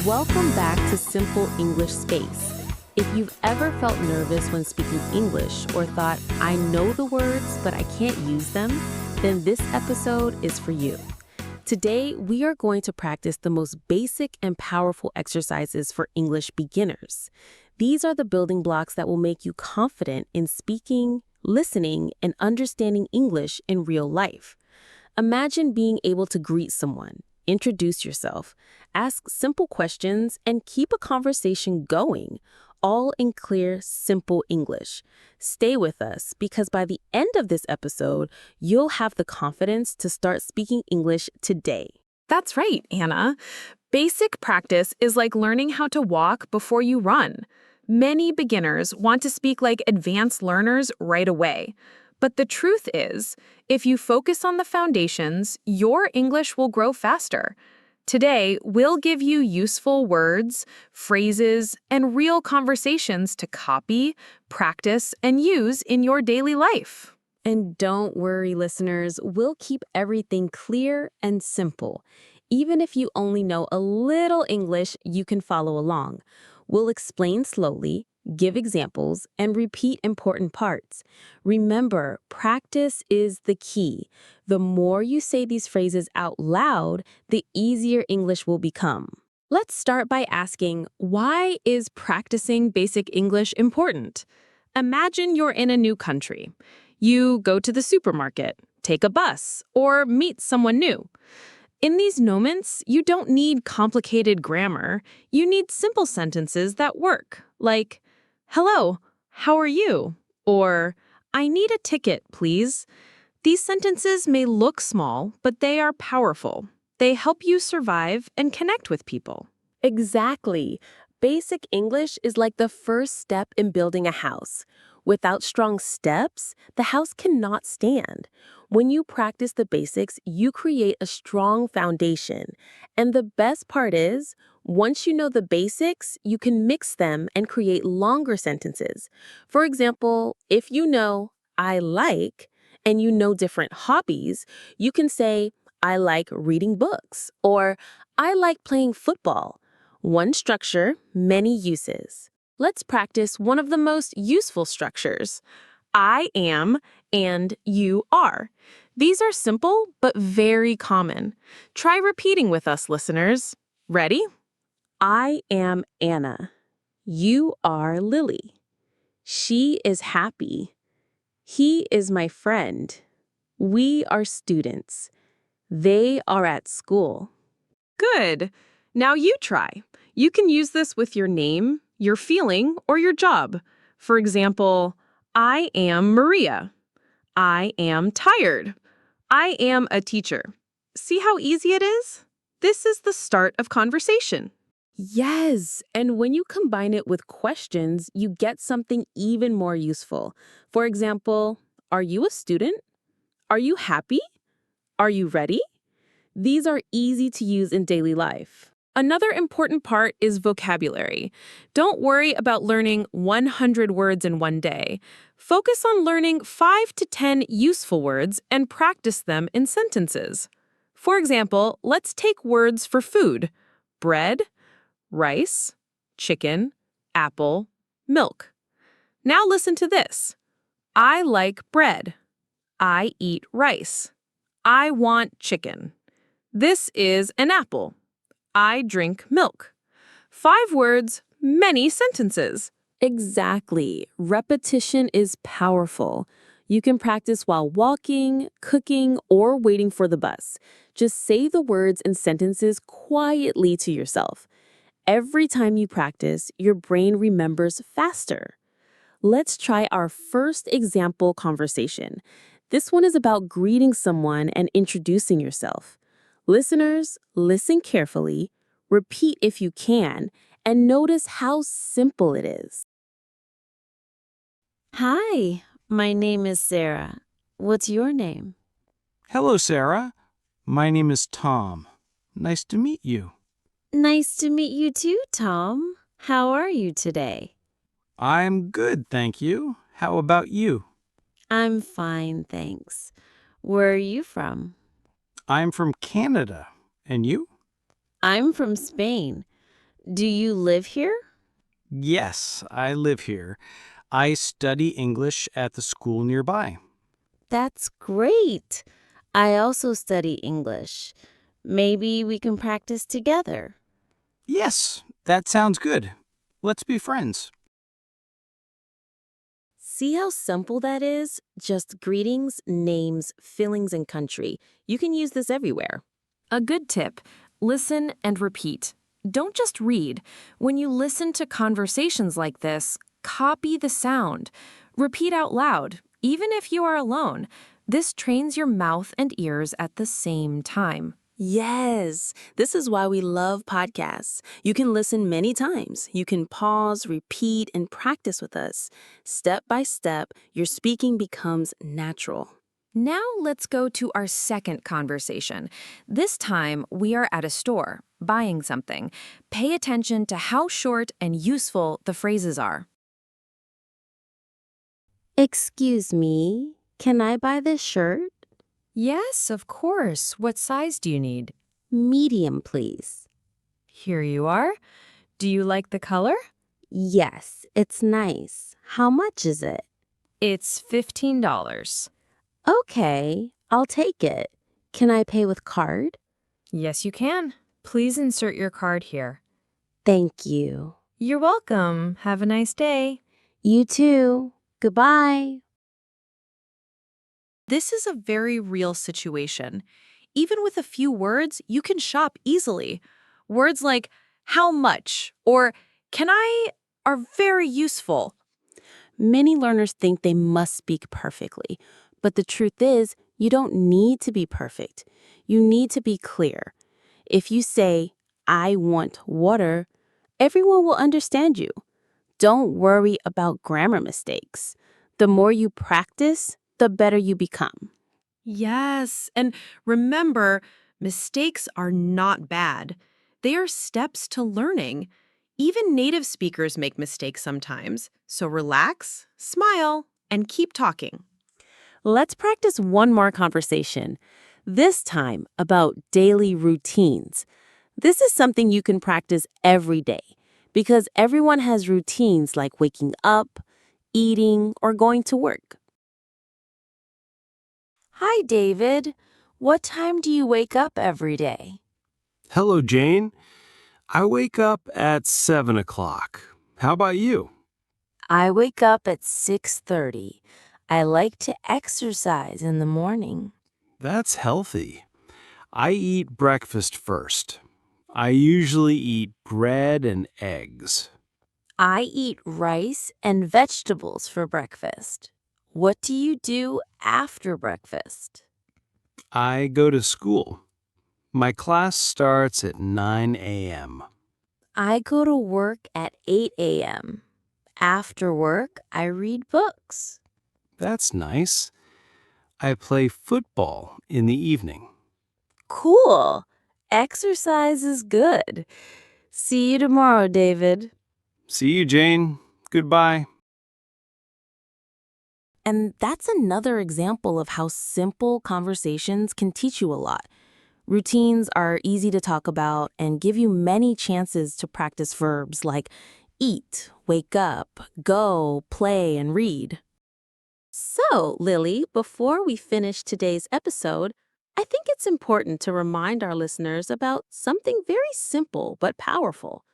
Welcome back to Simple English Space. If you've ever felt nervous when speaking English or thought, I know the words, but I can't use them, then this episode is for you. Today, we are going to practice the most basic and powerful exercises for English beginners. These are the building blocks that will make you confident in speaking, listening, and understanding English in real life. Imagine being able to greet someone, introduce yourself, ask simple questions, and keep a conversation going, all in clear, simple English. Stay with us because by the end of this episode, you'll have the confidence to start speaking English today. That's right, Anna. Basic practice is like learning how to walk before you run. Many beginners want to speak like advanced learners right away. But the truth is, if you focus on the foundations, your English will grow faster. Today, we'll give you useful words, phrases, and real conversations to copy, practice, and use in your daily life. And don't worry, listeners, we'll keep everything clear and simple. Even if you only know a little English, you can follow along. We'll explain slowly, give examples, and repeat important parts. Remember, practice is the key. The more you say these phrases out loud, the easier English will become. Let's start by asking, why is practicing basic English important? Imagine you're in a new country. You go to the supermarket, take a bus, or meet someone new. In these moments, you don't need complicated grammar. You need simple sentences that work, like, hello, how are you? Or, I need a ticket, please. These sentences may look small, but they are powerful. They help you survive and connect with people. Exactly. Basic English is like the first step in building a house. Without strong steps, the house cannot stand. When you practice the basics, you create a strong foundation. And the best part is, once you know the basics, you can mix them and create longer sentences. For example, if you know, I like, and you know different hobbies, you can say, I like reading books, or I like playing football. One structure, many uses. Let's practice one of the most useful structures. I am and you are. These are simple but very common. Try repeating with us, listeners. Ready? I am Anna. You are Lily. She is happy. He is my friend. We are students. They are at school. Good. Now you try. You can use this with your name, your feeling, or your job. For example, I am Maria. I am tired. I am a teacher. See how easy it is? This is the start of conversation. Yes, and when you combine it with questions, you get something even more useful. For example, are you a student? Are you happy? Are you ready? These are easy to use in daily life. Another important part is vocabulary. Don't worry about learning 100 words in one day. Focus on learning 5 to 10 useful words and practice them in sentences. For example, let's take words for food: bread, rice, chicken, apple, milk. Now listen to this. I like bread. I eat rice. I want chicken. This is an apple. I drink milk. 5 words, many sentences. Exactly. Repetition is powerful. You can practice while walking, cooking, or waiting for the bus. Just say the words and sentences quietly to yourself. Every time you practice, your brain remembers faster. Let's try our first example conversation. This one is about greeting someone and introducing yourself. Listeners, listen carefully, repeat if you can, and notice how simple it is. Hi, my name is Sarah. What's your name? Hello, Sarah. My name is Tom. Nice to meet you. Nice to meet you too, Tom. How are you today? I'm good, thank you. How about you? I'm fine, thanks. Where are you from? I'm from Canada. And you? I'm from Spain. Do you live here? Yes, I live here. I study English at the school nearby. That's great. I also study English. Maybe we can practice together. Yes, that sounds good. Let's be friends. See how simple that is? Just greetings, names, feelings, and country. You can use this everywhere. A good tip: listen and repeat. Don't just read. When you listen to conversations like this, copy the sound. Repeat out loud, even if you are alone. This trains your mouth and ears at the same time. Yes, this is why we love podcasts. You can listen many times. You can pause, repeat, and practice with us. Step by step, your speaking becomes natural. Now let's go to our second conversation. This time we are at a store, buying something. Pay attention to how short and useful the phrases are. Excuse me, can I buy this shirt? Yes, of course. What size do you need? Medium, please. Here you are. Do you like the color? Yes, it's nice. How much is it? It's $15. Okay, I'll take it. Can I pay with card? Yes, you can. Please insert your card here. Thank you. You're welcome. Have a nice day. You too. Goodbye. This is a very real situation. Even with a few words, you can shop easily. Words like how much or can I are very useful. Many learners think they must speak perfectly, but the truth is, you don't need to be perfect. You need to be clear. If you say, I want water, everyone will understand you. Don't worry about grammar mistakes. The more you practice, the better you become. Yes, and remember, mistakes are not bad. They are steps to learning. Even native speakers make mistakes sometimes, so relax, smile, and keep talking. Let's practice one more conversation, this time about daily routines. This is something you can practice every day because everyone has routines like waking up, eating, or going to work. Hi, David. What time do you wake up every day? Hello, Jane. I wake up at 7 o'clock. How about you? I wake up at 6:30. I like to exercise in the morning. That's healthy. I eat breakfast first. I usually eat bread and eggs. I eat rice and vegetables for breakfast. What do you do after breakfast? I go to school. My class starts at 9 a.m. I go to work at 8 a.m. After work, I read books. That's nice. I play football in the evening. Cool. Exercise is good. See you tomorrow, David. See you, Jane. Goodbye. And that's another example of how simple conversations can teach you a lot. Routines are easy to talk about and give you many chances to practice verbs like eat, wake up, go, play, and read. So, Lily, before we finish today's episode, I think it's important to remind our listeners about something very simple but powerful.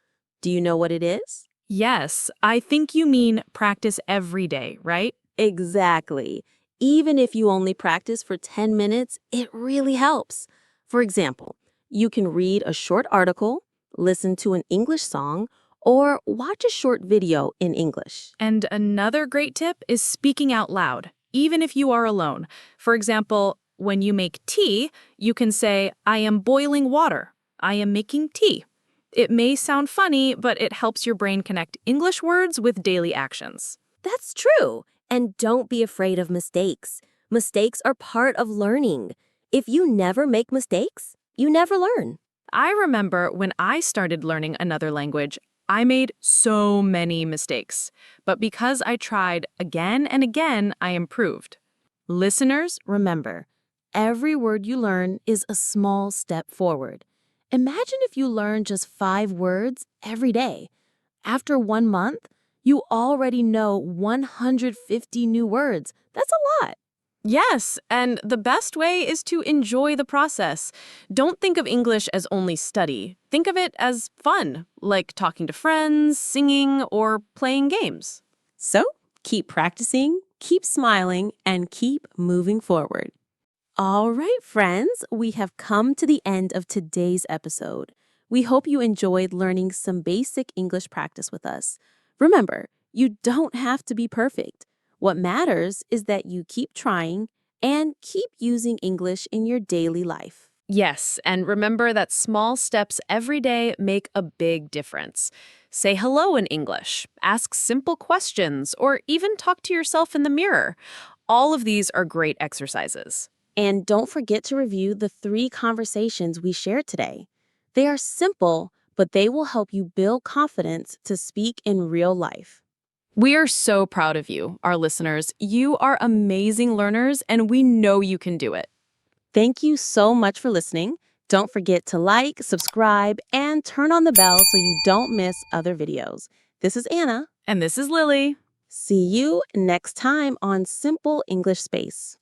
Do you know what it is? Yes, I think you mean practice every day, right? Exactly. Even if you only practice for 10 minutes, it really helps. For example, you can read a short article, listen to an English song, or watch a short video in English. And another great tip is speaking out loud, even if you are alone. For example, when you make tea, you can say, I am boiling water. I am making tea. It may sound funny, but it helps your brain connect English words with daily actions. That's true. And don't be afraid of mistakes. Mistakes are part of learning. If you never make mistakes, you never learn. I remember when I started learning another language, I made so many mistakes. But because I tried again and again, I improved. Listeners, remember, every word you learn is a small step forward. Imagine if you learn just 5 words every day. After 1 month, you already know 150 new words. That's a lot. Yes, and the best way is to enjoy the process. Don't think of English as only study. Think of it as fun, like talking to friends, singing, or playing games. So keep practicing, keep smiling, and keep moving forward. All right, friends, we have come to the end of today's episode. We hope you enjoyed learning some basic English practice with us. Remember, you don't have to be perfect. What matters is that you keep trying and keep using English in your daily life. Yes, and remember that small steps every day make a big difference. Say hello in English, ask simple questions, or even talk to yourself in the mirror. All of these are great exercises. And don't forget to review the 3 conversations we shared today. They are simple, but they will help you build confidence to speak in real life. We are so proud of you, our listeners. You are amazing learners, and we know you can do it. Thank you so much for listening. Don't forget to like, subscribe, and turn on the bell so you don't miss other videos. This is Anna. And this is Lily. See you next time on Simple English Space.